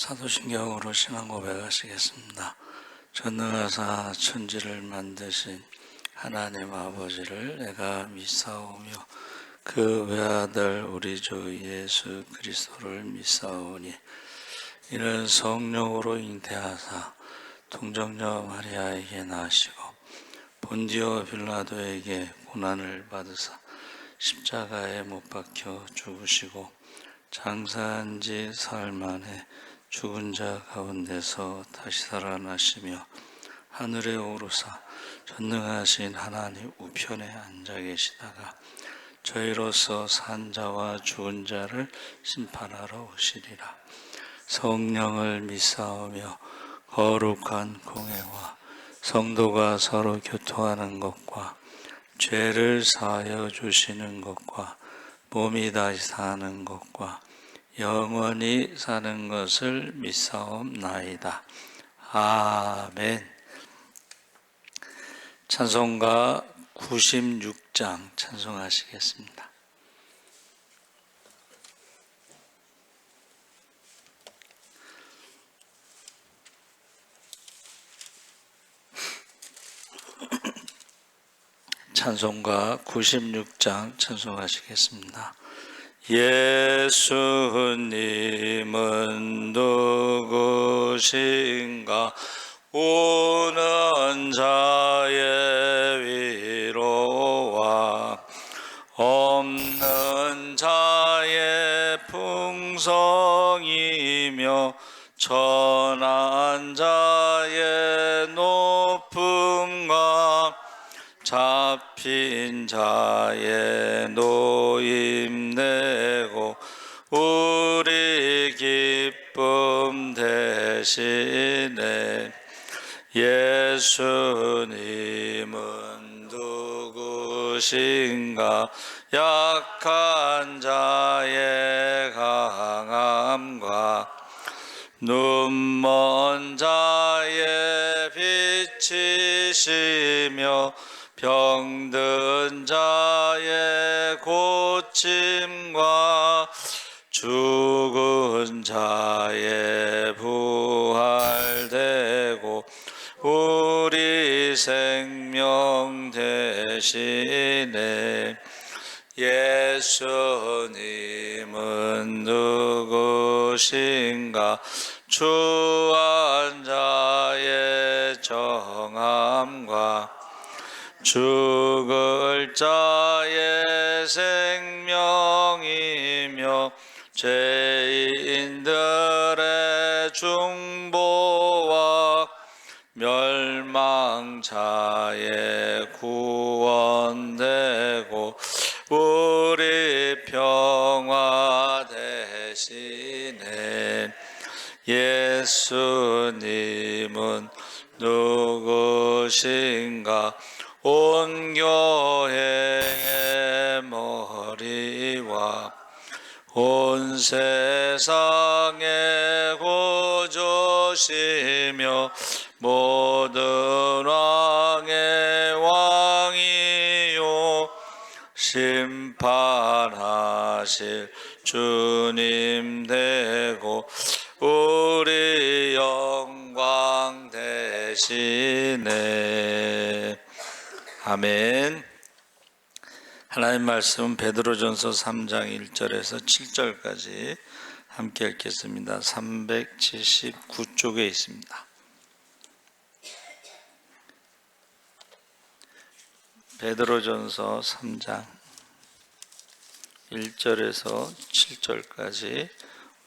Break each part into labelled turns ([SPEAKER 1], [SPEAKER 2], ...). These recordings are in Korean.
[SPEAKER 1] 사도신경으로 신앙 고백하시겠습니다. 전능하사 천지를 만드신 하나님 아버지를 내가 믿사오며 그 외아들 우리 주 예수 그리스도를 믿사오니 이는 성령으로 잉태하사 동정녀 마리아에게 나시고 본디오 빌라도에게 고난을 받으사 십자가에 못 박혀 죽으시고 장사한 지 사흘 만에 죽은 자 가운데서 다시 살아나시며 하늘에 오르사 전능하신 하나님 우편에 앉아 계시다가 저희로서 산 자와 죽은 자를 심판하러 오시리라. 성령을 믿사오며 거룩한 공회와 성도가 서로 교통하는 것과 죄를 사하여 주시는 것과 몸이 다시 사는 것과 영원히 사는 것을 믿사옵나이다. 아멘. 찬송가 96장 찬송하시겠습니다. 찬송가 96장 찬송하시겠습니다. 예수님은 누구신가? 우는 자의 위로와 없는 자의 풍성이며 천한 자의 높음과 잡힌 자의 노임내고 우리 기쁨 대신에 예수님은 누구신가? 약한 자의 강함과 눈먼 자의 빛이시며 병든 자의 고침과 죽은 자의 부활되고 우리 생명 대신에 예수님은 누구신가? 추한 자의 정함과 죽을 자의 생명이며 죄인들의 중보와 멸망자의 구원되고 우리 평화 대신에 예수님은 누구신가? 온 교회의 머리와 온 세상의 구주시며 모든 왕의 왕이요 심판하실 주님 되고 우리 영광 대신에 아멘. 하나님 말씀은 베드로전서 3장 1절에서 7절까지 함께 읽겠습니다. 379쪽에 있습니다. 베드로전서 3장 1절에서 7절까지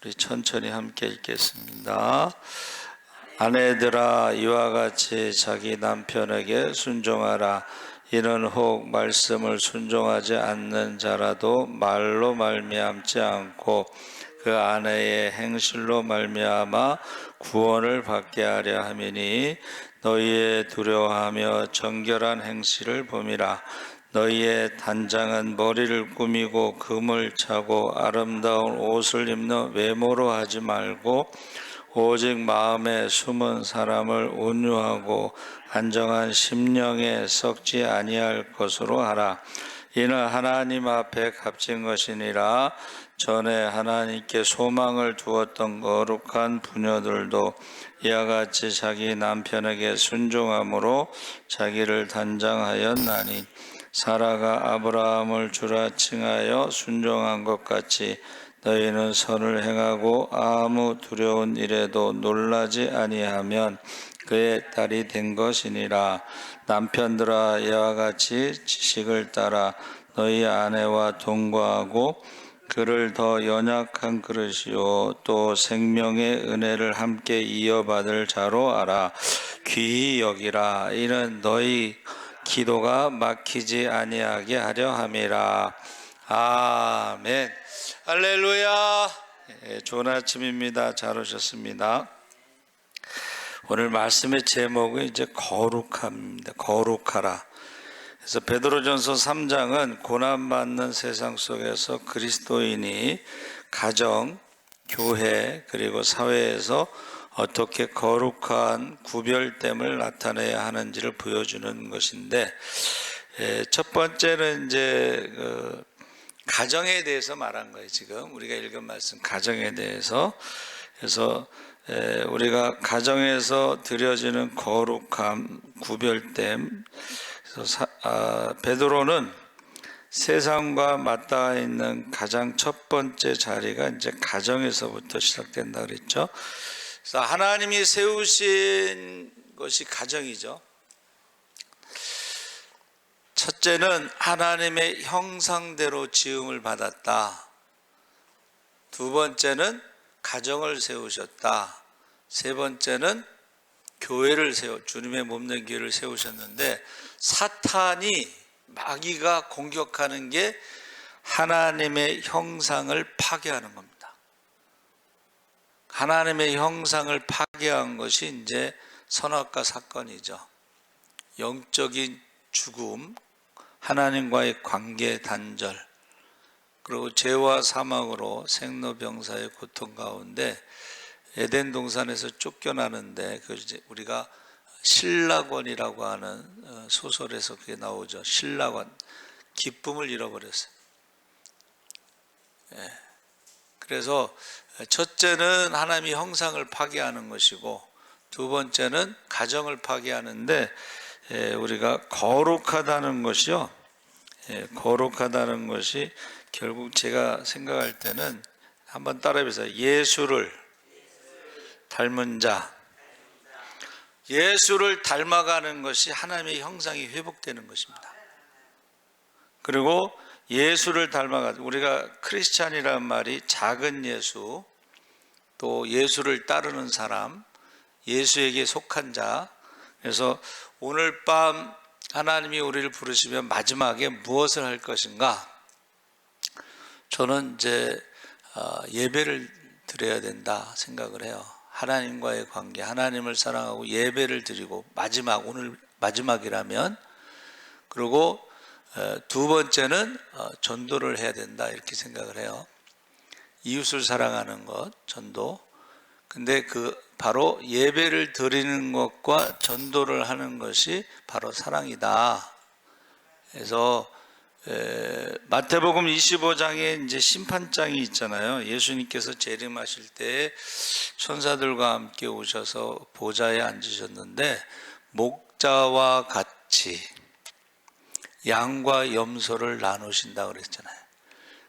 [SPEAKER 1] 우리 천천히 함께 읽겠습니다. 아내들아 이와 같이 자기 남편에게 순종하라. 이는 혹 말씀을 순종하지 않는 자라도 말로 말미암지 않고 그 아내의 행실로 말미암아 구원을 받게 하려 함이니 너희의 두려워하며 정결한 행실을 봄이라. 너희의 단장은 머리를 꾸미고 금을 차고 아름다운 옷을 입는 외모로 하지 말고 오직 마음에 숨은 사람을 온유하고 안정한 심령에 썩지 아니할 것으로 하라. 이는 하나님 앞에 값진 것이니라. 전에 하나님께 소망을 두었던 거룩한 부녀들도 이와 같이 자기 남편에게 순종함으로 자기를 단장하였나니 사라가 아브라함을 주라 칭하여 순종한 것 같이 너희는 선을 행하고 아무 두려운 일에도 놀라지 아니하면 그의 딸이 된 것이니라. 남편들아, 이와 같이 지식을 따라 너희 아내와 동거하고 그를 더 연약한 그릇이요 또 생명의 은혜를 함께 이어받을 자로 알아. 귀히 여기라. 이는 너희 기도가 막히지 아니하게 하려 함이라. 아멘. 할렐루야. 좋은 아침입니다. 잘 오셨습니다. 오늘 말씀의 제목은 이제 거룩함입니다. 거룩하라. 그래서 베드로전서 3장은 고난받는 세상 속에서 그리스도인이 가정, 교회 그리고 사회에서 어떻게 거룩한 구별됨을 나타내야 하는지를 보여주는 것인데, 첫 번째는 이제 가정에 대해서 말한 거예요. 지금 우리가 읽은 말씀 가정에 대해서. 그래서 우리가 가정에서 드려지는 거룩함, 구별됨. 그래서 베드로는 세상과 맞닿아 있는 가장 첫 번째 자리가 이제 가정에서부터 시작된다 그랬죠. 그래서 하나님이 세우신 것이 가정이죠. 첫째는 하나님의 형상대로 지음을 받았다. 두 번째는 가정을 세우셨다. 세 번째는 교회를 주님의 몸된 교회를 세우셨는데, 사탄이 마귀가 공격하는 게 하나님의 형상을 파괴하는 겁니다. 하나님의 형상을 파괴한 것이 이제 선악과 사건이죠. 영적인 죽음, 하나님과의 관계 단절, 그리고 죄와 사망으로 생로병사의 고통 가운데 에덴 동산에서 쫓겨나는데, 그 이제 우리가 신락원이라고 하는 소설에서 그게 나오죠. 신락원, 기쁨을 잃어버렸어요. 그래서 첫째는 하나님의 형상을 파괴하는 것이고, 두 번째는 가정을 파괴하는데, 우리가 거룩하다는 것이요. 거룩하다는 것이 결국 제가 생각할 때는 한번 따라해보세요. 예수를 닮은 자. 예수를 닮아가는 것이 하나님의 형상이 회복되는 것입니다. 그리고 예수를 닮아가지고 우리가 크리스찬이라는 말이 작은 예수, 또 예수를 따르는 사람, 예수에게 속한 자. 그래서 오늘 밤 하나님이 우리를 부르시면 마지막에 무엇을 할 것인가? 저는 이제 예배를 드려야 된다 생각을 해요. 하나님과의 관계, 하나님을 사랑하고 예배를 드리고, 오늘 마지막이라면, 그리고 두 번째는 전도를 해야 된다 이렇게 생각을 해요. 이웃을 사랑하는 것, 전도. 근데 바로 예배를 드리는 것과 전도를 하는 것이 바로 사랑이다. 그래서 마태복음 25장에 이제 심판장이 있잖아요. 예수님께서 재림하실 때 천사들과 함께 오셔서 보좌에 앉으셨는데, 목자와 같이 양과 염소를 나누신다 그랬잖아요.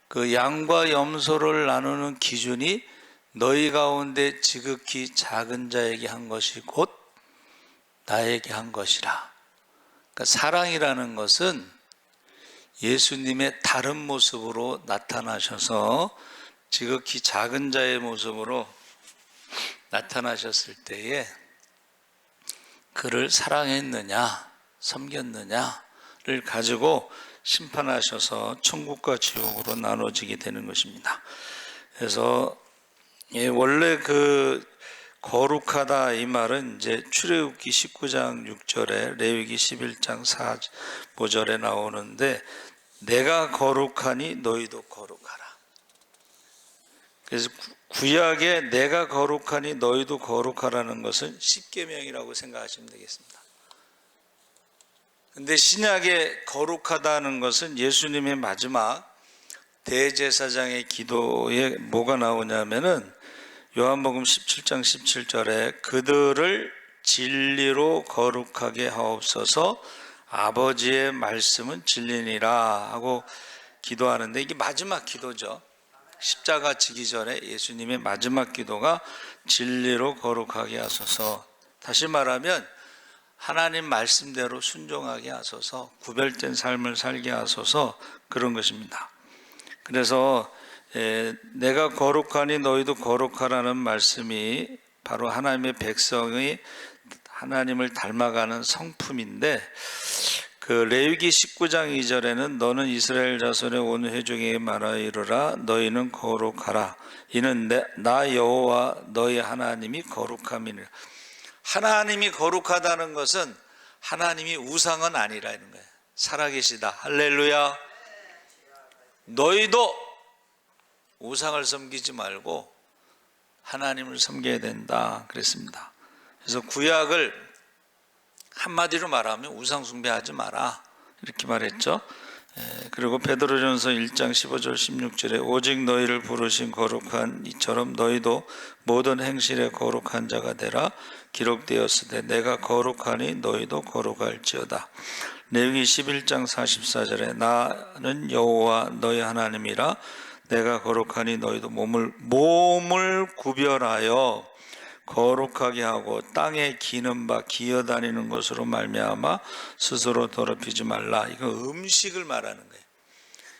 [SPEAKER 1] 그 양과 염소를 나누는 기준이 너희 가운데 지극히 작은 자에게 한 것이 곧 나에게 한 것이라. 그러니까 사랑이라는 것은 예수님의 다른 모습으로 나타나셔서 지극히 작은 자의 모습으로 나타나셨을 때에 그를 사랑했느냐 섬겼느냐를 가지고 심판하셔서 천국과 지옥으로 나눠지게 되는 것입니다. 그래서 원래 거룩하다 이 말은 이제 출애굽기 19장 6절에 레위기 11장 5절에 나오는데, 내가 거룩하니 너희도 거룩하라. 그래서 구약에 내가 거룩하니 너희도 거룩하라는 것은 십계명이라고 생각하시면 되겠습니다. 근데 신약에 거룩하다는 것은 예수님의 마지막 대제사장의 기도에 뭐가 나오냐면은 요한복음 17장 17절에 그들을 진리로 거룩하게 하옵소서 아버지의 말씀은 진리니라 하고 기도하는데, 이게 마지막 기도죠. 십자가 지기 전에 예수님의 마지막 기도가 진리로 거룩하게 하소서. 다시 말하면 하나님 말씀대로 순종하게 하소서, 구별된 삶을 살게 하소서, 그런 것입니다. 그래서 내가 거룩하니 너희도 거룩하라는 말씀이 바로 하나님의 백성이 하나님을 닮아가는 성품인데, 그 레위기 19장 2절에는 너는 이스라엘 자손의 온 회중에게 말하여 이르라 너희는 거룩하라 이는 나 여호와 너희 하나님이 거룩함이니라. 하나님이 거룩하다는 것은 하나님이 우상은 아니라는 거예요. 살아계시다. 할렐루야. 너희도 우상을 섬기지 말고 하나님을 섬겨야 된다 그랬습니다. 그래서 구약을 한마디로 말하면 우상 숭배하지 마라 이렇게 말했죠. 그리고 베드로전서 1장 15절 16절에 오직 너희를 부르신 거룩한 이처럼 너희도 모든 행실에 거룩한 자가 되라 기록되었으되 내가 거룩하니 너희도 거룩할지어다. 레위기 11장 44절에 나는 여호와 너희 하나님이라 내가 거룩하니 너희도 몸을 구별하여 거룩하게 하고 땅에 기는 바 기어다니는 것으로 말미암아 스스로 더럽히지 말라. 이거 음식을 말하는 거예요.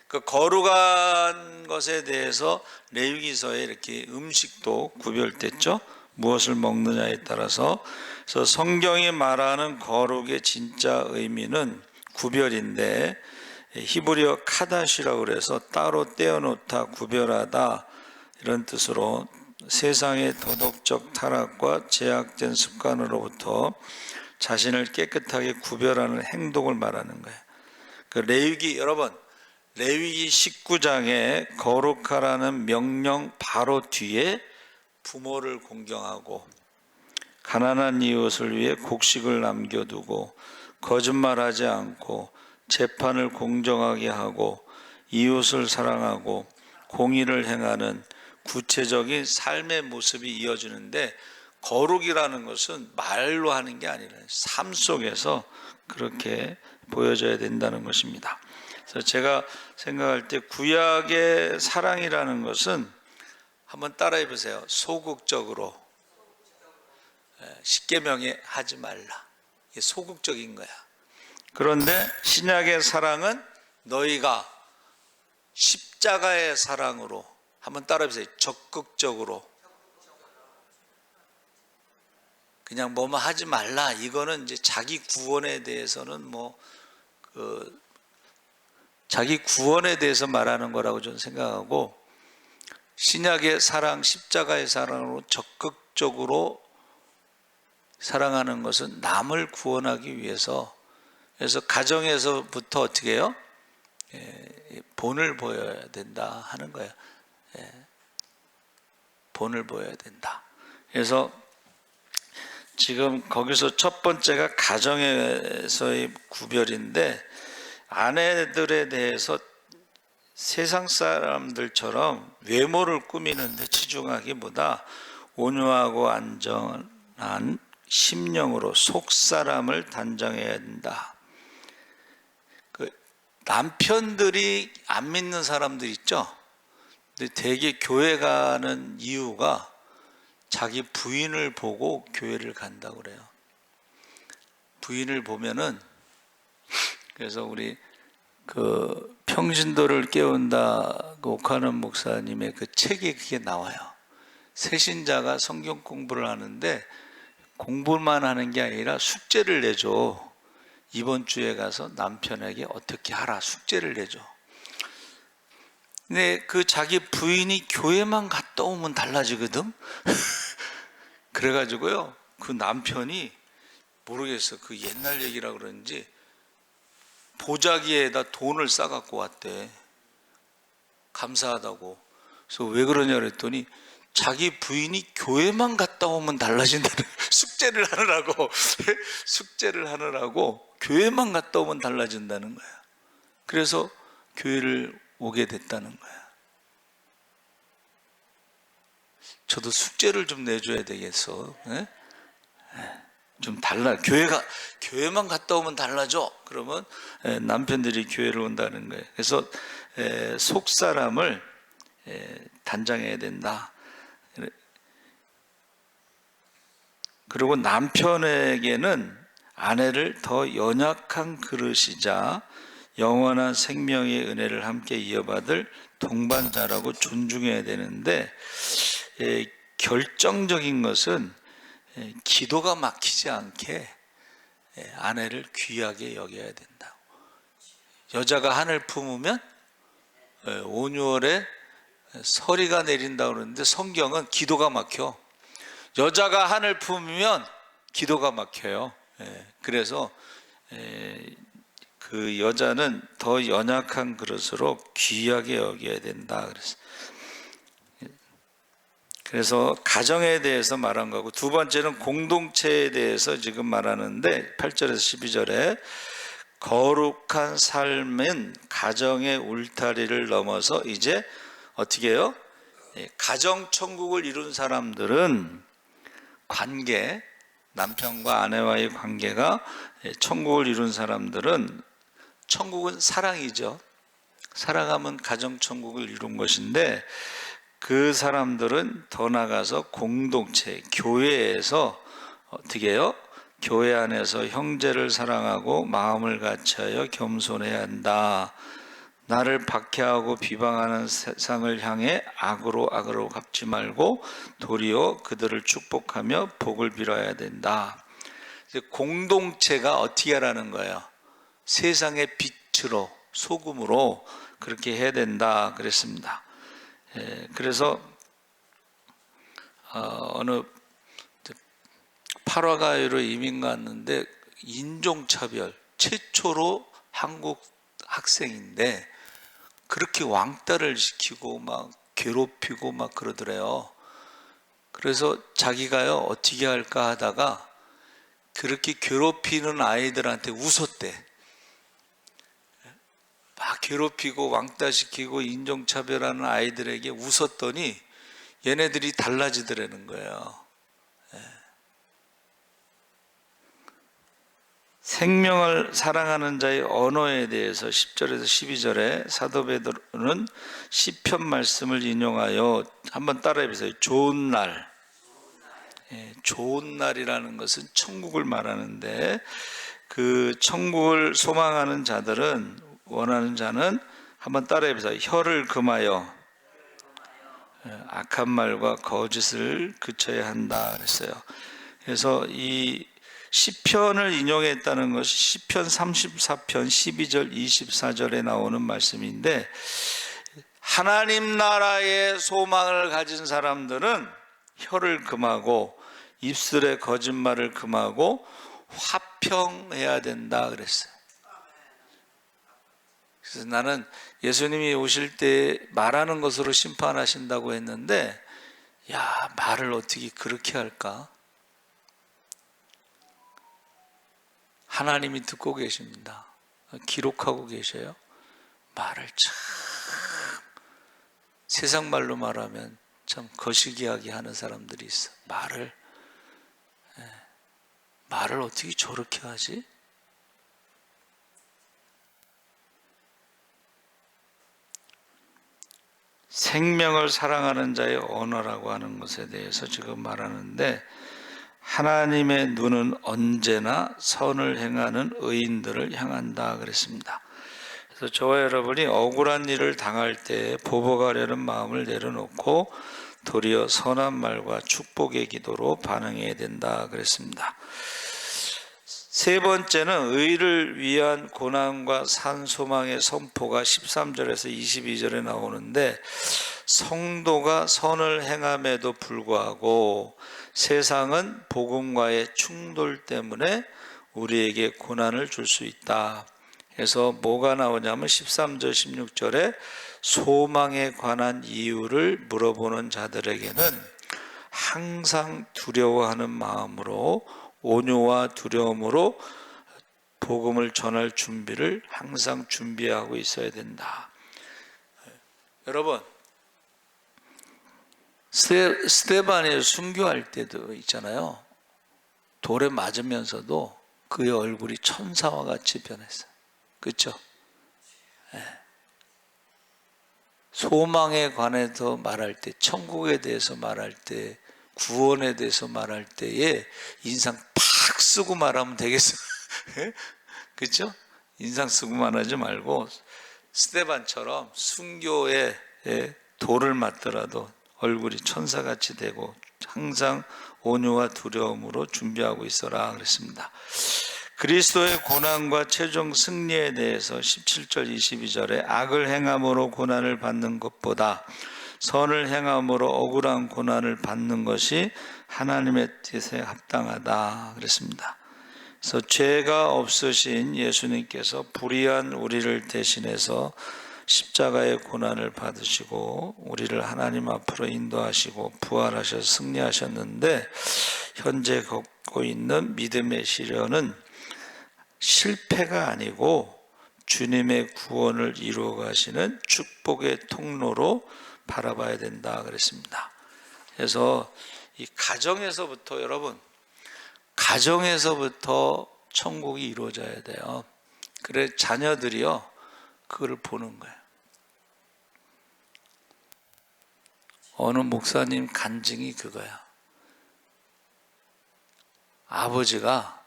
[SPEAKER 1] 그 거룩한 것에 대해서 레위기서에 이렇게 음식도 구별됐죠. 무엇을 먹느냐에 따라서. 그래서 성경이 말하는 거룩의 진짜 의미는 구별인데 히브리어 카다시라고 그래서 따로 떼어놓다, 구별하다 이런 뜻으로 세상의 도덕적 타락과 제약된 습관으로부터 자신을 깨끗하게 구별하는 행동을 말하는 거예요. 그 레위기, 여러분 레위기 19장에 거룩하라는 명령 바로 뒤에 부모를 공경하고 가난한 이웃을 위해 곡식을 남겨두고 거짓말하지 않고 재판을 공정하게 하고 이웃을 사랑하고 공의를 행하는 구체적인 삶의 모습이 이어지는데, 거룩이라는 것은 말로 하는 게 아니라 삶 속에서 그렇게 보여져야 된다는 것입니다. 그래서 제가 생각할 때 구약의 사랑이라는 것은 한번 따라해 보세요. 소극적으로, 십계명에 하지 말라. 이게 소극적인 거야. 그런데 신약의 사랑은 너희가 십자가의 사랑으로, 한번 따라해보세요. 적극적으로. 그냥 뭐만 하지 말라. 이거는 이제 자기 구원에 대해서는 자기 구원에 대해서 말하는 거라고 저는 생각하고, 신약의 사랑, 십자가의 사랑으로 적극적으로 사랑하는 것은 남을 구원하기 위해서. 그래서 가정에서부터 어떻게 해요? 본을 보여야 된다 하는 거예요. 본을 보여야 된다. 그래서 지금 거기서 첫 번째가 가정에서의 구별인데, 아내들에 대해서 세상 사람들처럼 외모를 꾸미는 데 치중하기보다 온유하고 안전한 심령으로 속사람을 단장해야 된다. 남편들이 안 믿는 사람들 있죠? 근데 되게 교회 가는 이유가 자기 부인을 보고 교회를 간다고 그래요. 부인을 보면은, 그래서 우리 그 평신도를 깨운다 옥하는 목사님의 그 책에 그게 나와요. 새신자가 성경 공부를 하는데 공부만 하는 게 아니라 숙제를 내줘. 이번 주에 가서 남편에게 어떻게 하라 숙제를 내줘. 근데 그 자기 부인이 교회만 갔다 오면 달라지거든. 그래가지고요, 그 남편이 모르겠어, 그 옛날 얘기라 그런지 보자기에다 돈을 싸갖고 왔대. 감사하다고. 그래서 왜 그러냐 그랬더니 자기 부인이 교회만 갔다 오면 달라진다는 숙제를 하느라고 교회만 갔다 오면 달라진다는 거야. 그래서 교회를 오게 됐다는 거야. 저도 숙제를 좀 내줘야 되겠어. 네? 좀 달라. 교회만 갔다 오면 달라져. 그러면 남편들이 교회를 온다는 거예요. 그래서 속 사람을 단장해야 된다. 그리고 남편에게는 아내를 더 연약한 그릇이자 영원한 생명의 은혜를 함께 이어받을 동반자라고 존중해야 되는데, 결정적인 것은 기도가 막히지 않게 아내를 귀하게 여겨야 된다고. 여자가 하늘 품으면 5월에 서리가 내린다고 그러는데, 성경은 기도가 막혀. 여자가 하늘 품으면 기도가 막혀요. 그래서 그 여자는 더 연약한 그릇으로 귀하게 여겨야 된다. 그래서 가정에 대해서 말한 거고, 두 번째는 공동체에 대해서 지금 말하는데 8절에서 12절에 거룩한 삶은 가정의 울타리를 넘어서 이제 어떻게 해요? 가정 천국을 이룬 사람들은 관계, 남편과 아내와의 관계가 천국을 이룬 사람들은, 천국은 사랑이죠. 사랑하면 가정 천국을 이룬 것인데, 그 사람들은 더 나아가서 공동체, 교회에서 어떻게 해요? 교회 안에서 형제를 사랑하고 마음을 같이하여 겸손해야 한다. 나를 박해하고 비방하는 세상을 향해 악으로 갚지 말고 도리어 그들을 축복하며 복을 빌어야 된다. 공동체가 어떻게 하라는 거예요? 세상의 빛으로, 소금으로 그렇게 해야 된다 그랬습니다. 그래서 어느 파라과이로 이민 갔는데, 인종차별 최초로 한국 학생인데 그렇게 왕따를 시키고 막 괴롭히고 막 그러더래요. 그래서 자기가요 어떻게 할까 하다가 그렇게 괴롭히는 아이들한테 웃었대. 막 괴롭히고 왕따시키고 인종차별하는 아이들에게 웃었더니 얘네들이 달라지더라는 거예요. 생명을 사랑하는 자의 언어에 대해서 10절에서 12절에 사도 베드로는 시편 말씀을 인용하여 한번 따라해 보세요. 좋은 날. 좋은 날이라는 것은 천국을 말하는데, 그 천국을 소망하는 자들은, 원하는 자는 한번 따라해 보세요. 혀를 금하여 악한 말과 거짓을 그쳐야 한다 그랬어요. 그래서 이 시편을 인용했다는 것이 시편 34편 12절 24절에 나오는 말씀인데, 하나님 나라의 소망을 가진 사람들은 혀를 금하고 입술의 거짓말을 금하고 화평해야 된다 그랬어요. 그래서 나는 예수님이 오실 때 말하는 것으로 심판하신다고 했는데, 야, 말을 어떻게 그렇게 할까? 하나님이 듣고 계십니다. 기록하고 계셔요. 말을 참, 세상 말로 말하면 참 거시기하게 하는 사람들이 있어. 말을 어떻게 저렇게 하지? 생명을 사랑하는 자의 언어라고 하는 것에 대해서 지금 말하는데, 하나님의 눈은 언제나 선을 행하는 의인들을 향한다 그랬습니다. 그래서 저와 여러분이 억울한 일을 당할 때 보복하려는 마음을 내려놓고 도리어 선한 말과 축복의 기도로 반응해야 된다 그랬습니다. 세 번째는 의를 위한 고난과 산소망의 선포가 13절에서 22절에 나오는데, 성도가 선을 행함에도 불구하고 세상은 복음과의 충돌 때문에 우리에게 고난을 줄 수 있다. 그래서 뭐가 나오냐면 13절 16절에 소망에 관한 이유를 물어보는 자들에게는 항상 두려워하는 마음으로 온유와 두려움으로 복음을 전할 준비를 항상 준비하고 있어야 된다. 여러분, 스데반이 순교할 때도 있잖아요. 돌에 맞으면서도 그의 얼굴이 천사와 같이 변했어요. 그렇죠? 소망에 관해서 말할 때, 천국에 대해서 말할 때, 구원에 대해서 말할 때에 인상 팍 쓰고 말하면 되겠어요. 그렇죠? 인상 쓰고 말하지 말고 스데반처럼 순교에 돌을 맞더라도 얼굴이 천사같이 되고 항상 온유와 두려움으로 준비하고 있어라 그랬습니다. 그리스도의 고난과 최종 승리에 대해서 17절 22절에 악을 행함으로 고난을 받는 것보다 선을 행함으로 억울한 고난을 받는 것이 하나님의 뜻에 합당하다 그랬습니다. 그래서 죄가 없으신 예수님께서 불의한 우리를 대신해서 십자가의 고난을 받으시고 우리를 하나님 앞으로 인도하시고 부활하셔서 승리하셨는데, 현재 겪고 있는 믿음의 시련은 실패가 아니고 주님의 구원을 이루어 가시는 축복의 통로로 바라봐야 된다 그랬습니다. 그래서 이 가정에서부터, 여러분, 가정에서부터 천국이 이루어져야 돼요. 그래 자녀들이요 그걸 보는 거예요. 어느 목사님 간증이 그거야. 아버지가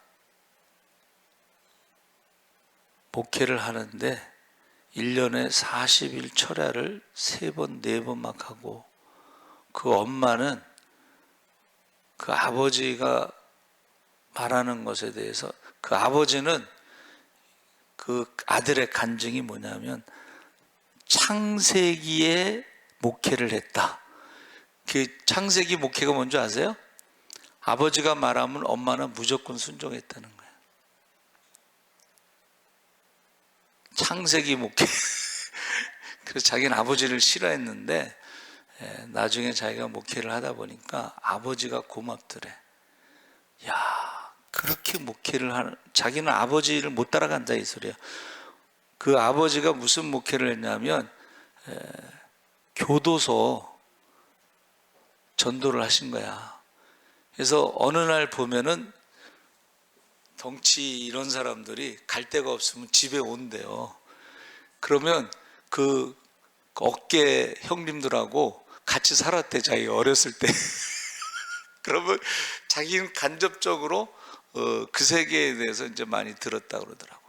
[SPEAKER 1] 목회를 하는데 1년에 40일 철야를 3번, 4번 막 하고, 그 엄마는 그 아버지가 말하는 것에 대해서, 그 아버지는 그 아들의 간증이 뭐냐면 창세기에 목회를 했다. 그 창세기 목회가 뭔지 아세요? 아버지가 말하면 엄마는 무조건 순종했다는 거예요. 창세기 목회. 그래서 자기는 아버지를 싫어했는데 나중에 자기가 목회를 하다 보니까 아버지가 고맙더래. 야, 그렇게 목회를 하는, 자기는 아버지를 못 따라간다 이 소리야. 그 아버지가 무슨 목회를 했냐면 교도소 전도를 하신 거야. 그래서 어느 날 보면은 덩치 이런 사람들이 갈 데가 없으면 집에 온대요. 그러면 그 어깨 형님들하고 같이 살았대, 자기 어렸을 때. 그러면 자기는 간접적으로 그 세계에 대해서 이제 많이 들었다 그러더라고.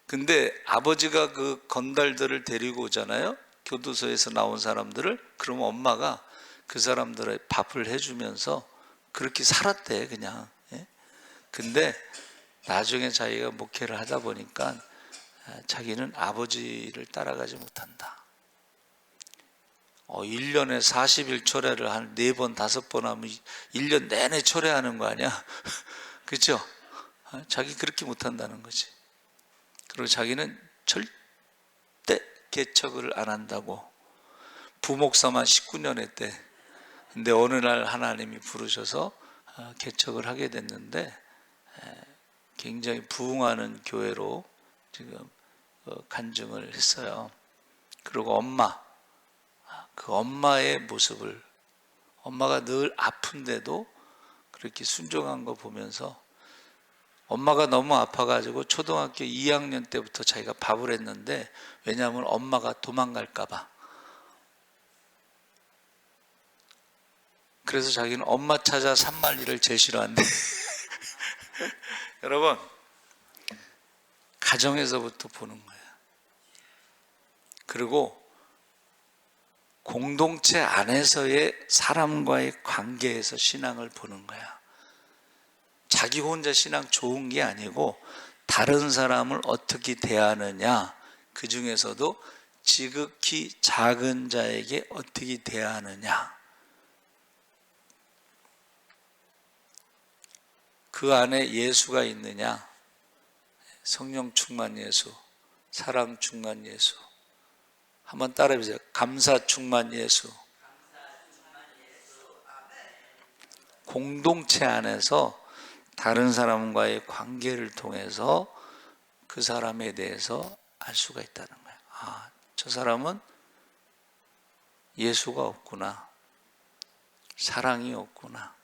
[SPEAKER 1] 근데 아버지가 그 건달들을 데리고 오잖아요. 교도소에서 나온 사람들을. 그러면 엄마가 그 사람들의 밥을 해주면서 그렇게 살았대, 그냥. 근데 나중에 자기가 목회를 하다 보니까 자기는 아버지를 따라가지 못한다. 1년에 40일 철야를 한 4번, 5번 하면 1년 내내 철야하는 거 아니야? 그렇죠? 자기 그렇게 못한다는 거지. 그리고 자기는 절대 개척을 안 한다고. 부목사만 19년 했대. 근데 어느 날 하나님이 부르셔서 개척을 하게 됐는데 굉장히 부흥하는 교회로 지금 간증을 했어요. 그리고 그 엄마의 모습을, 엄마가 늘 아픈데도 그렇게 순종한 거 보면서, 엄마가 너무 아파가지고 초등학교 2학년 때부터 자기가 밥을 했는데, 왜냐하면 엄마가 도망갈까 봐. 그래서 자기는 엄마 찾아 산말리를 제일 싫어한대. 여러분, 가정에서부터 보는 거예요. 그리고 공동체 안에서의 사람과의 관계에서 신앙을 보는 거야. 자기 혼자 신앙 좋은 게 아니고 다른 사람을 어떻게 대하느냐, 그 중에서도 지극히 작은 자에게 어떻게 대하느냐, 그 안에 예수가 있느냐, 성령 충만 예수, 사랑 충만 예수. 한번 따라해보세요. 감사 충만 예수. 공동체 안에서 다른 사람과의 관계를 통해서 그 사람에 대해서 알 수가 있다는 거예요. 아, 저 사람은 예수가 없구나. 사랑이 없구나.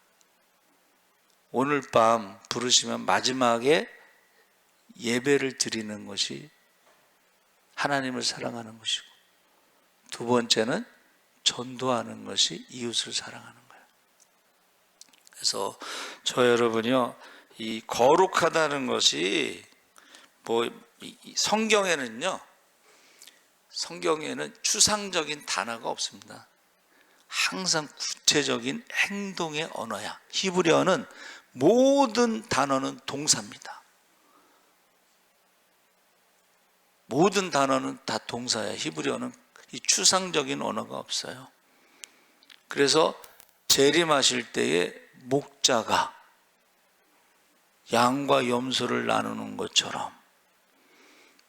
[SPEAKER 1] 오늘 밤 부르시면 마지막에 예배를 드리는 것이 하나님을 사랑하는 것이고, 두 번째는 전도하는 것이 이웃을 사랑하는 거예요. 그래서 저 여러분이요, 이 거룩하다는 것이 성경에는 추상적인 단어가 없습니다. 항상 구체적인 행동의 언어야. 히브리어는 모든 단어는 동사입니다. 모든 단어는 다 동사야. 히브리어는 이 추상적인 언어가 없어요. 그래서 재림하실 때에 목자가 양과 염소를 나누는 것처럼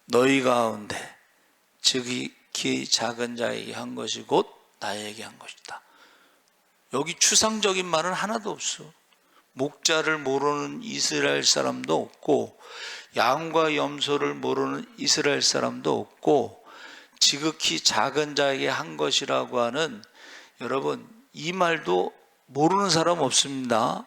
[SPEAKER 1] 너희 가운데 지극히 작은 자에게 한 것이 곧 나에게 한 것이다. 여기 추상적인 말은 하나도 없어. 목자를 모르는 이스라엘 사람도 없고, 양과 염소를 모르는 이스라엘 사람도 없고, 지극히 작은 자에게 한 것이라고 하는, 여러분 이 말도 모르는 사람 없습니다.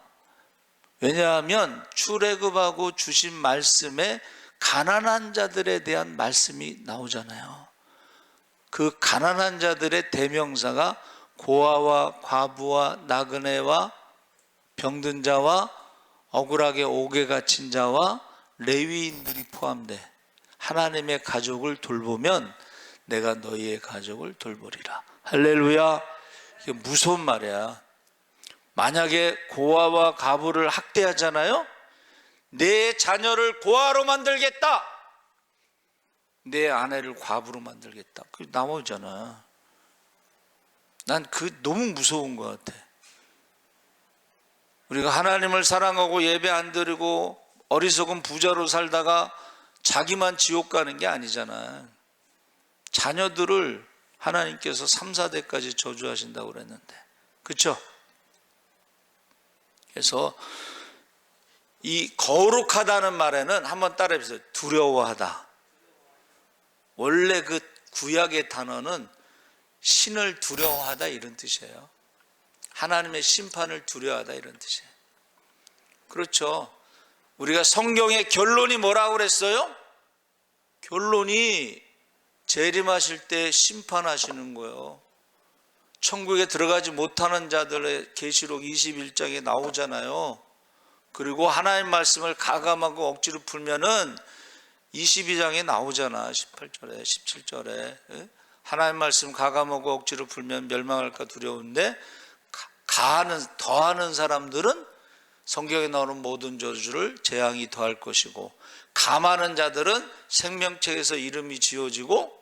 [SPEAKER 1] 왜냐하면 출애굽하고 주신 말씀에 가난한 자들에 대한 말씀이 나오잖아요. 그 가난한 자들의 대명사가 고아와 과부와 나그네와 병든 자와 억울하게 옥에 갇힌 자와 레위인들이 포함돼. 하나님의 가족을 돌보면 내가 너희의 가족을 돌보리라. 할렐루야. 이게 무서운 말이야. 만약에 고아와 과부를 학대하잖아요. 내 자녀를 고아로 만들겠다, 내 아내를 과부로 만들겠다, 그게 나오잖아. 난 너무 무서운 것 같아. 우리가 하나님을 사랑하고 예배 안 드리고 어리석은 부자로 살다가 자기만 지옥 가는 게 아니잖아. 자녀들을 하나님께서 3, 4대까지 저주하신다고 그랬는데, 그렇죠? 그래서 이 거룩하다는 말에는 한번 따라해보세요. 두려워하다. 원래 그 구약의 단어는 신을 두려워하다 이런 뜻이에요. 하나님의 심판을 두려워하다 이런 뜻이에요. 그렇죠. 우리가 성경의 결론이 뭐라고 그랬어요? 결론이 재림하실 때 심판하시는 거예요. 천국에 들어가지 못하는 자들의 계시록 21장에 나오잖아요. 그리고 하나님 말씀을 가감하고 억지로 풀면은 22장에 나오잖아. 18절에 17절에 하나님 말씀 가감하고 억지로 풀면 멸망할까 두려운데 더하는 사람들은 성경에 나오는 모든 저주를 재앙이 더할 것이고, 감하는 자들은 생명책에서 이름이 지워지고,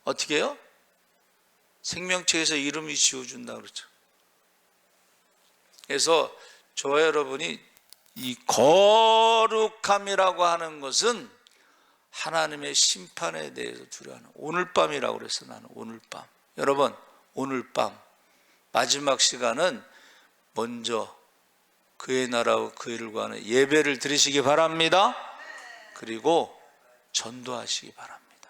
[SPEAKER 1] 어떻게 해요? 생명책에서 이름이 지워준다 그러죠. 그래서 저와 여러분이 이 거룩함이라고 하는 것은 하나님의 심판에 대해서 두려워하는, 오늘 밤이라고 그랬어. 나는 오늘 밤. 여러분, 오늘 밤 마지막 시간은 먼저 그의 나라와 그 일을 구하는 예배를 드리시기 바랍니다. 그리고 전도하시기 바랍니다.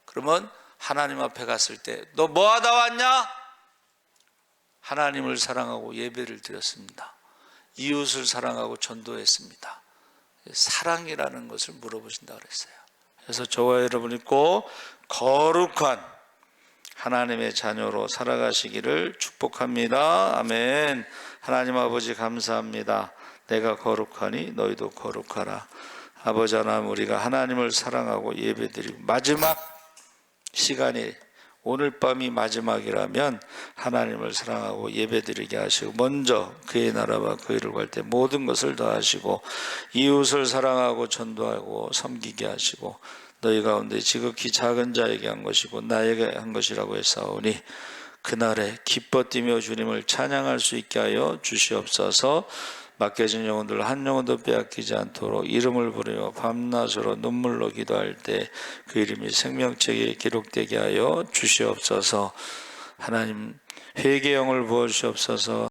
[SPEAKER 1] 그러면 하나님 앞에 갔을 때 너 뭐 하다 왔냐? 하나님을 사랑하고 예배를 드렸습니다. 이웃을 사랑하고 전도했습니다. 사랑이라는 것을 물어보신다고 그랬어요. 그래서 저와 여러분이 꼭 거룩한 하나님의 자녀로 살아가시기를 축복합니다. 아멘. 하나님 아버지 감사합니다. 내가 거룩하니 너희도 거룩하라. 아버지 하나님, 우리가 하나님을 사랑하고 예배드리고 마지막 시간이 오늘 밤이 마지막이라면 하나님을 사랑하고 예배드리게 하시고, 먼저 그의 나라와 그 일을 구할 때 모든 것을 더하시고, 이웃을 사랑하고 전도하고 섬기게 하시고, 너희 가운데 지극히 작은 자에게 한 것이고 나에게 한 것이라고 했사오니 그날에 기뻐 뛰며 주님을 찬양할 수 있게 하여 주시옵소서. 맡겨진 영혼들 한 영혼도 빼앗기지 않도록 이름을 부르며 밤낮으로 눈물로 기도할 때 그 이름이 생명책에 기록되게 하여 주시옵소서. 하나님, 회개의 영을 부어주시옵소서.